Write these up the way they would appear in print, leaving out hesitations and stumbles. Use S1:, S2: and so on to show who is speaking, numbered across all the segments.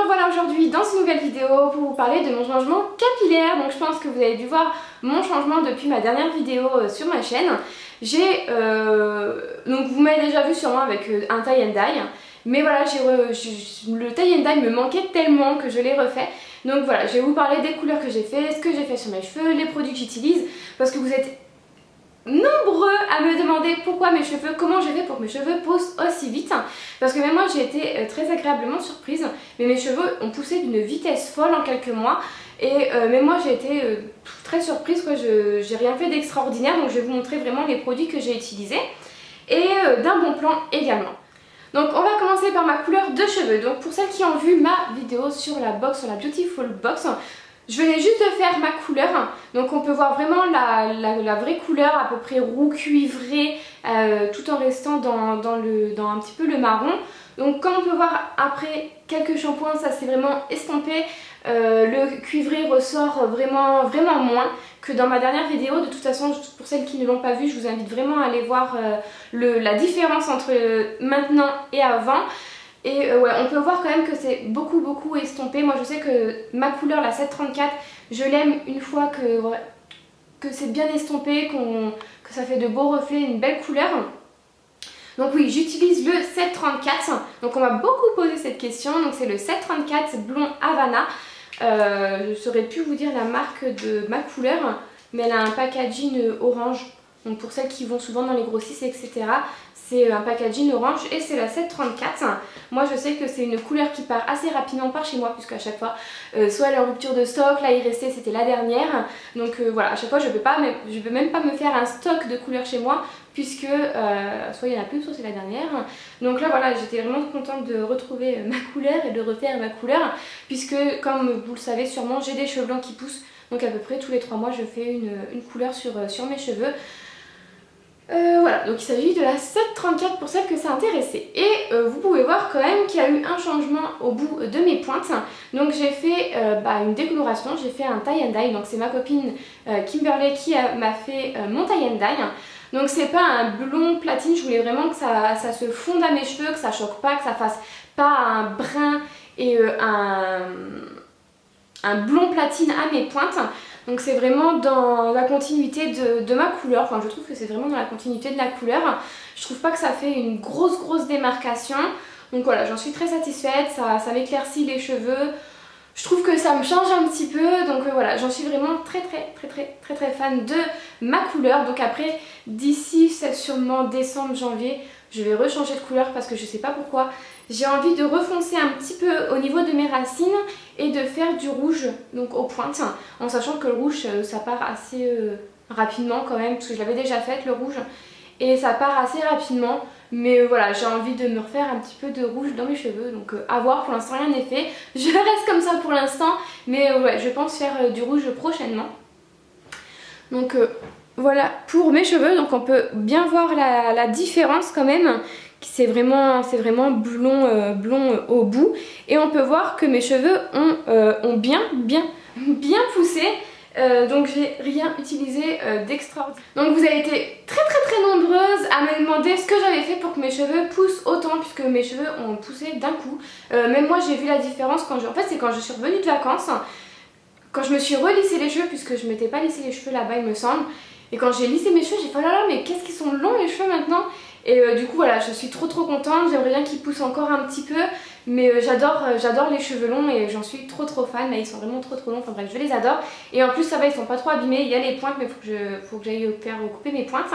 S1: revoilà aujourd'hui dans une nouvelle vidéo pour vous parler de mon changement capillaire. Donc je pense que vous avez dû voir mon changement depuis ma dernière vidéo sur ma chaîne. Donc vous m'avez déjà vu sûrement avec un tie and dye. Mais voilà, le tie and dye me manquait tellement que je l'ai refait. Donc voilà, je vais vous parler des couleurs que j'ai fait, ce que j'ai fait sur mes cheveux, les produits que j'utilise. Parce que vous êtes nombreux à me demander pourquoi mes cheveux, comment j'ai fait pour que mes cheveux poussent aussi vite. Parce que même moi j'ai été très agréablement surprise, mais mes cheveux ont poussé d'une vitesse folle en quelques mois. Et même moi j'ai été très surprise, quoi. J'ai rien fait d'extraordinaire, donc je vais vous montrer vraiment les produits que j'ai utilisés. Et d'un bon plan également. Donc on va commencer par ma couleur de cheveux. Donc pour celles qui ont vu ma vidéo sur la Beautiful Box, je venais juste de faire ma couleur, donc on peut voir vraiment la vraie couleur, à peu près roux cuivré, tout en restant dans un petit peu le marron. Donc comme on peut voir après quelques shampoings, ça s'est vraiment estompé, le cuivré ressort vraiment moins que dans ma dernière vidéo. De toute façon, pour celles qui ne l'ont pas vu, je vous invite vraiment à aller voir la différence entre maintenant et avant. Et ouais, on peut voir quand même que c'est beaucoup estompé. Moi je sais que ma couleur, la 734, je l'aime une fois que c'est bien estompé, que ça fait de beaux reflets, une belle couleur. Donc oui, j'utilise le 734. Donc on m'a beaucoup posé cette question. Donc c'est le 734 blond Havana. Je ne saurais plus vous dire la marque de ma couleur, mais elle a un packaging orange. Donc pour celles qui vont souvent dans les grossistes, etc. C'est un packaging orange et c'est la 734. Moi je sais que c'est une couleur qui part assez rapidement par chez moi, puisque à chaque fois soit elle est en rupture de stock, là il restait, c'était la dernière. Donc voilà, à chaque fois je peux même pas me faire un stock de couleurs chez moi, puisque soit il y en a plus, soit c'est la dernière. Donc là voilà, j'étais vraiment contente de retrouver ma couleur et de refaire ma couleur, puisque comme vous le savez sûrement, j'ai des cheveux blancs qui poussent. Donc à peu près tous les 3 mois je fais une couleur sur mes cheveux. Voilà, donc il s'agit de la 734 pour celles que ça intéressait. Et vous pouvez voir quand même qu'il y a eu un changement au bout de mes pointes. Donc j'ai fait une décoloration, j'ai fait un tie and dye. Donc c'est ma copine Kimberly qui m'a fait mon tie and dye. Donc c'est pas un blond platine, je voulais vraiment que ça se fonde à mes cheveux, que ça choque pas, que ça fasse pas un brun et un blond platine à mes pointes. Donc c'est vraiment dans la continuité de ma couleur, enfin je trouve que c'est vraiment dans la continuité de la couleur. Je trouve pas que ça fait une grosse démarcation. Donc voilà, j'en suis très satisfaite, ça m'éclaircit les cheveux. Je trouve que ça me change un petit peu, donc voilà, j'en suis vraiment très fan de ma couleur. Donc après, d'ici c'est sûrement décembre, janvier, je vais rechanger de couleur parce que je sais pas pourquoi. J'ai envie de refoncer un petit peu au niveau de mes racines et de faire du rouge, donc aux pointes, en sachant que le rouge ça part assez rapidement quand même, parce que je l'avais déjà fait le rouge et ça part assez rapidement. Mais voilà, j'ai envie de me refaire un petit peu de rouge dans mes cheveux, donc à voir, pour l'instant rien n'est fait. Je reste comme ça pour l'instant, mais ouais, je pense faire du rouge prochainement. Donc voilà pour mes cheveux, donc on peut bien voir la différence quand même. C'est vraiment blond au bout. Et on peut voir que mes cheveux ont bien poussé. Donc j'ai rien utilisé d'extraordinaire. Donc vous avez été très nombreuses à me demander ce que j'avais fait pour que mes cheveux poussent autant, puisque mes cheveux ont poussé d'un coup. Même moi j'ai vu la différence quand c'est quand je suis revenue de vacances, quand je me suis relissé les cheveux, puisque je m'étais pas lissé les cheveux là-bas il me semble. Et quand j'ai lissé mes cheveux, j'ai fait oh là là, mais qu'est-ce qu'ils sont longs les cheveux maintenant. Et du coup voilà, je suis trop contente, j'aimerais bien qu'ils poussent encore un petit peu. Mais j'adore les cheveux longs et j'en suis trop fan. Là ils sont vraiment trop longs, enfin bref je les adore. Et en plus ça va, ils sont pas trop abîmés, il y a les pointes mais faut que j'aille faire couper mes pointes.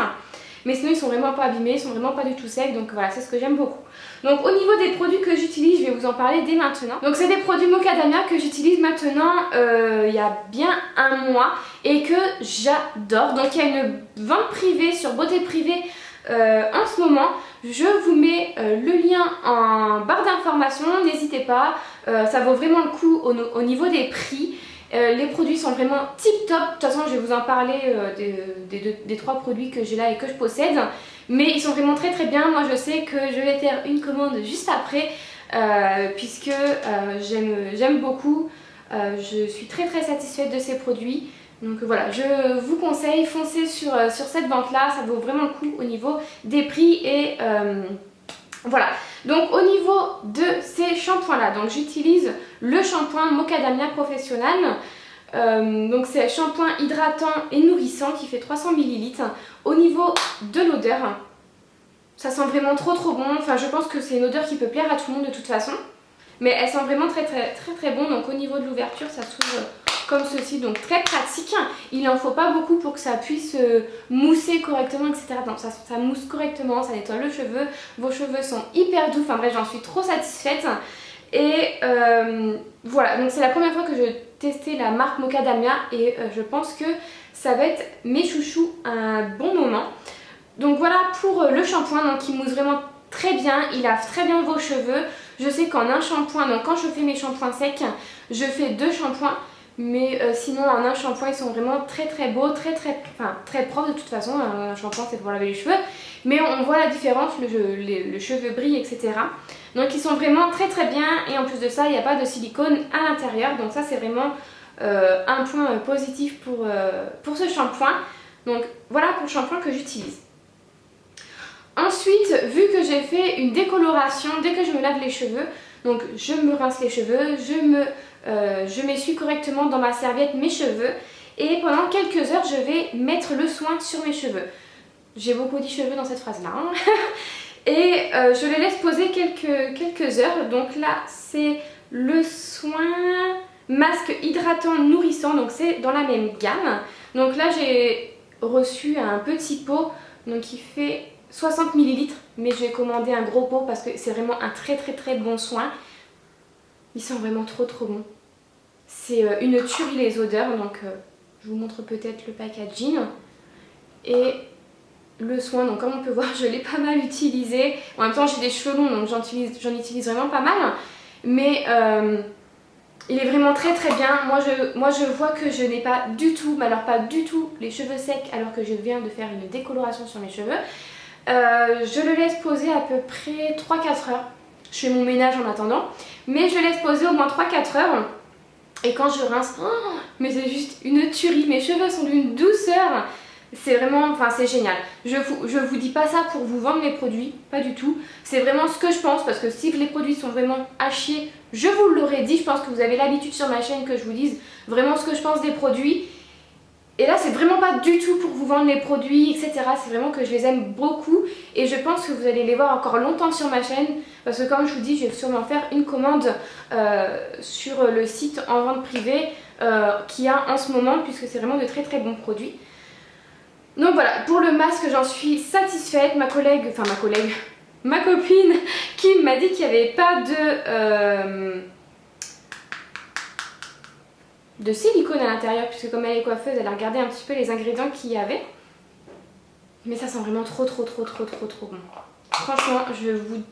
S1: Mais sinon ils sont vraiment pas abîmés, ils sont vraiment pas du tout secs, donc voilà, c'est ce que j'aime beaucoup. Donc au niveau des produits que j'utilise, je vais vous en parler dès maintenant. Donc c'est des produits Macadamia que j'utilise maintenant il y a bien un mois et que j'adore. Donc il y a une vente privée sur Beauté Privée en ce moment. Je vous mets le lien en barre d'informations, n'hésitez pas, ça vaut vraiment le coup au niveau des prix. Les produits sont vraiment tip top. De toute façon je vais vous en parler des 3 produits que j'ai là et que je possède. Mais ils sont vraiment très bien. Moi je sais que je vais faire une commande juste après, puisque j'aime beaucoup. Je suis très satisfaite de ces produits. Donc voilà, je vous conseille, foncez sur cette vente là, ça vaut vraiment le coup au niveau des prix et Voilà, donc au niveau de ces shampoings là, donc j'utilise le shampoing Macadamia Professionnel. Donc c'est un shampoing hydratant et nourrissant qui fait 300 ml. Au niveau de l'odeur, ça sent vraiment trop bon. Enfin je pense que c'est une odeur qui peut plaire à tout le monde de toute façon. Mais elle sent vraiment très bon. Donc au niveau de l'ouverture, ça s'ouvre comme ceci, donc très pratique. Il n'en faut pas beaucoup pour que ça puisse mousser correctement, etc. Donc ça mousse correctement, ça nettoie le cheveu. Vos cheveux sont hyper doux. Enfin bref, j'en suis trop satisfaite. Et voilà, donc c'est la première fois que je testais la marque Macadamia et je pense que ça va être mes chouchous un bon moment. Donc voilà pour le shampoing, donc il mousse vraiment très bien, il lave très bien vos cheveux. Je sais qu'en un shampoing, donc quand je fais mes shampoings secs, je fais 2 shampoings. Mais sinon en un shampoing ils sont vraiment très beaux, très propres de toute façon. Un shampoing c'est pour laver les cheveux. Mais on voit la différence, le cheveu brille, etc. Donc ils sont vraiment très bien. Et en plus de ça il n'y a pas de silicone à l'intérieur. Donc ça c'est vraiment un point positif pour ce shampoing. Donc voilà pour le shampoing que j'utilise. Ensuite, vu que j'ai fait une décoloration dès que je me lave les cheveux, donc je me rince les cheveux, je m'essuie correctement dans ma serviette mes cheveux et pendant quelques heures je vais mettre le soin sur mes cheveux. J'ai beaucoup dit cheveux dans cette phrase là hein. Et je les laisse poser quelques heures. Donc là c'est le soin masque hydratant nourrissant, donc c'est dans la même gamme. Donc là j'ai reçu un petit pot donc qui fait 60 ml, mais je vais commander un gros pot parce que c'est vraiment un très bon soin. Ils sont vraiment trop bons. C'est une tuerie les odeurs, donc je vous montre peut-être le packaging. Et le soin, donc comme on peut voir, je l'ai pas mal utilisé. En même temps j'ai des cheveux longs, donc j'en utilise vraiment pas mal. Mais il est vraiment très bien. Moi je vois que je n'ai pas du tout, mais alors pas du tout les cheveux secs alors que je viens de faire une décoloration sur mes cheveux. Je le laisse poser à peu près 3-4 heures. Je fais mon ménage en attendant, mais je laisse poser au moins 3-4 heures. Et quand je rince, oh, mais c'est juste une tuerie. Mes cheveux sont d'une douceur. C'est vraiment, enfin c'est génial. Je vous dis pas ça pour vous vendre mes produits, pas du tout. C'est vraiment ce que je pense, parce que si les produits sont vraiment à chier, je vous l'aurais dit. Je pense que vous avez l'habitude sur ma chaîne que je vous dise vraiment ce que je pense des produits. Et là c'est vraiment pas du tout pour vous vendre les produits, etc. C'est vraiment que je les aime beaucoup et je pense que vous allez les voir encore longtemps sur ma chaîne. Parce que comme je vous dis, je vais sûrement faire une commande sur le site en vente privée qu'il y a en ce moment, puisque c'est vraiment de très bons produits. Donc voilà, pour le masque j'en suis satisfaite. Ma copine qui m'a dit qu'il n'y avait pas de silicone à l'intérieur, puisque comme elle est coiffeuse, elle a regardé un petit peu les ingrédients qu'il y avait. Mais ça sent vraiment trop bon. Franchement, je vous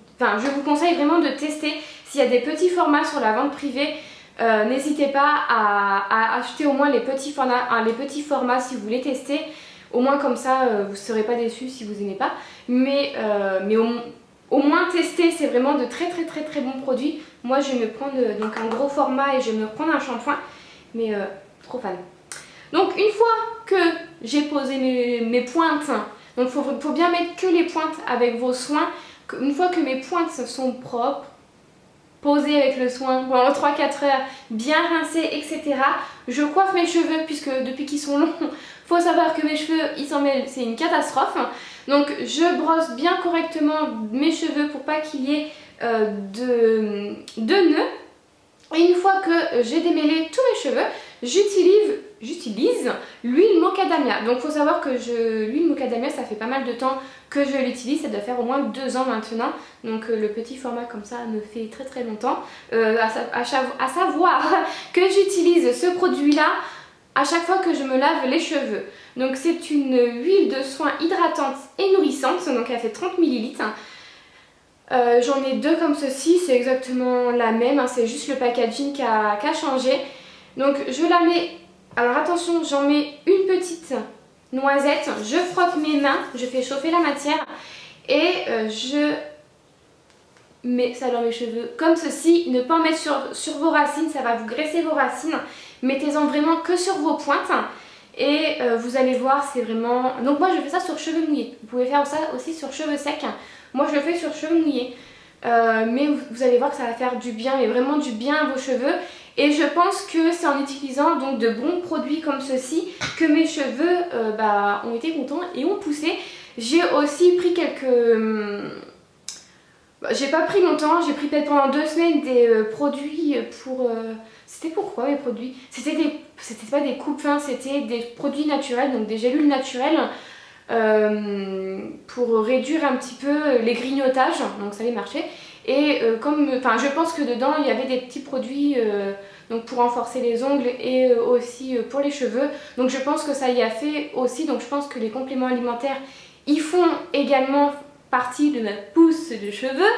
S1: conseille vraiment de tester. S'il y a des petits formats sur la vente privée, n'hésitez pas à acheter au moins les petits formats si vous voulez tester. Au moins comme ça, vous ne serez pas déçus si vous n'aimez pas. Mais au moins tester, c'est vraiment de très bons produits. Moi, je vais me prendre donc un gros format et je vais me prendre un shampoing. Mais trop fan. Donc une fois que j'ai posé mes pointes, donc il faut bien mettre que les pointes avec vos soins. Une fois que mes pointes sont propres, posées avec le soin pendant 3-4 heures, bien rincées, etc. Je coiffe mes cheveux puisque depuis qu'ils sont longs, faut savoir que mes cheveux, ils s'en mêlent, c'est une catastrophe. Donc je brosse bien correctement mes cheveux pour pas qu'il y ait de nœuds. Et une fois que j'ai démêlé tous mes cheveux, j'utilise l'huile Macadamia. Donc il faut savoir que l'huile Macadamia, ça fait pas mal de temps que je l'utilise, ça doit faire au moins 2 ans maintenant. Donc le petit format comme ça me fait très longtemps. À savoir que j'utilise ce produit-là à chaque fois que je me lave les cheveux. Donc c'est une huile de soin hydratante et nourrissante, donc elle fait 30 ml. J'en ai 2 comme ceci, c'est exactement la même, hein, c'est juste le packaging qui a changé. Donc je la mets, alors attention, j'en mets une petite noisette, je frotte mes mains, je fais chauffer la matière et je mets ça dans mes cheveux comme ceci. Ne pas en mettre sur vos racines, ça va vous graisser vos racines. Mettez-en vraiment que sur vos pointes et vous allez voir, c'est vraiment... Donc moi je fais ça sur cheveux mouillés, vous pouvez faire ça aussi sur cheveux secs. Moi je le fais sur cheveux mouillés. Mais vous allez voir que ça va faire du bien, mais vraiment du bien à vos cheveux. Et je pense que c'est en utilisant donc de bons produits comme ceci que mes cheveux ont été contents et ont poussé. J'ai aussi pris j'ai pas pris longtemps, j'ai pris peut-être pendant 2 semaines des produits pour... C'était pourquoi les produits? C'était pas des coupes fins, c'était des produits naturels, donc des gélules naturelles pour réduire un petit peu les grignotages, donc ça allait marcher. Et je pense que dedans il y avait des petits produits donc pour renforcer les ongles et aussi pour les cheveux. Donc je pense que ça y a fait aussi, donc je pense que les compléments alimentaires ils font également partie de ma pousse de cheveux,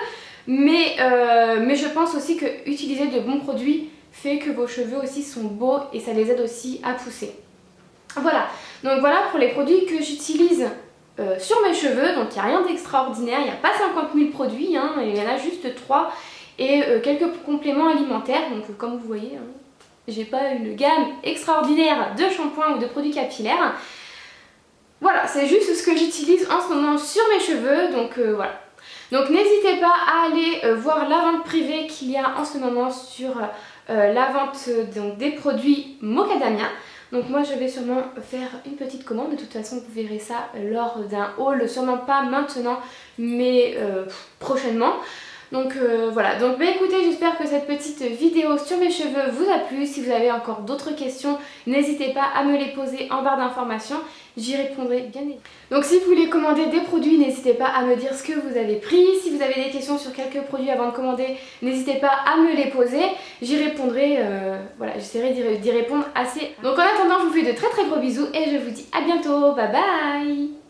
S1: mais je pense aussi que utiliser de bons produits fait que vos cheveux aussi sont beaux et ça les aide aussi à pousser. Voilà, donc voilà pour les produits que j'utilise sur mes cheveux. Donc il n'y a rien d'extraordinaire, il n'y a pas 50 000 produits, hein, il y en a juste 3 et quelques compléments alimentaires. Donc comme vous voyez, hein, j'ai pas une gamme extraordinaire de shampoings ou de produits capillaires. Voilà, c'est juste ce que j'utilise en ce moment sur mes cheveux, donc voilà. Donc n'hésitez pas à aller voir la vente privée qu'il y a en ce moment sur la vente donc, des produits Mocadamia. Donc moi je vais sûrement faire une petite commande, de toute façon vous verrez ça lors d'un haul, sûrement pas maintenant mais prochainement. Donc voilà, donc écoutez, j'espère que cette petite vidéo sur mes cheveux vous a plu. Si vous avez encore d'autres questions, n'hésitez pas à me les poser en barre d'informations, j'y répondrai bien évidemment. Donc si vous voulez commander des produits, n'hésitez pas à me dire ce que vous avez pris. Si vous avez des questions sur quelques produits avant de commander, n'hésitez pas à me les poser, j'y répondrai, voilà, j'essaierai d'y répondre assez. Donc en attendant, je vous fais de très très gros bisous et je vous dis à bientôt, bye bye.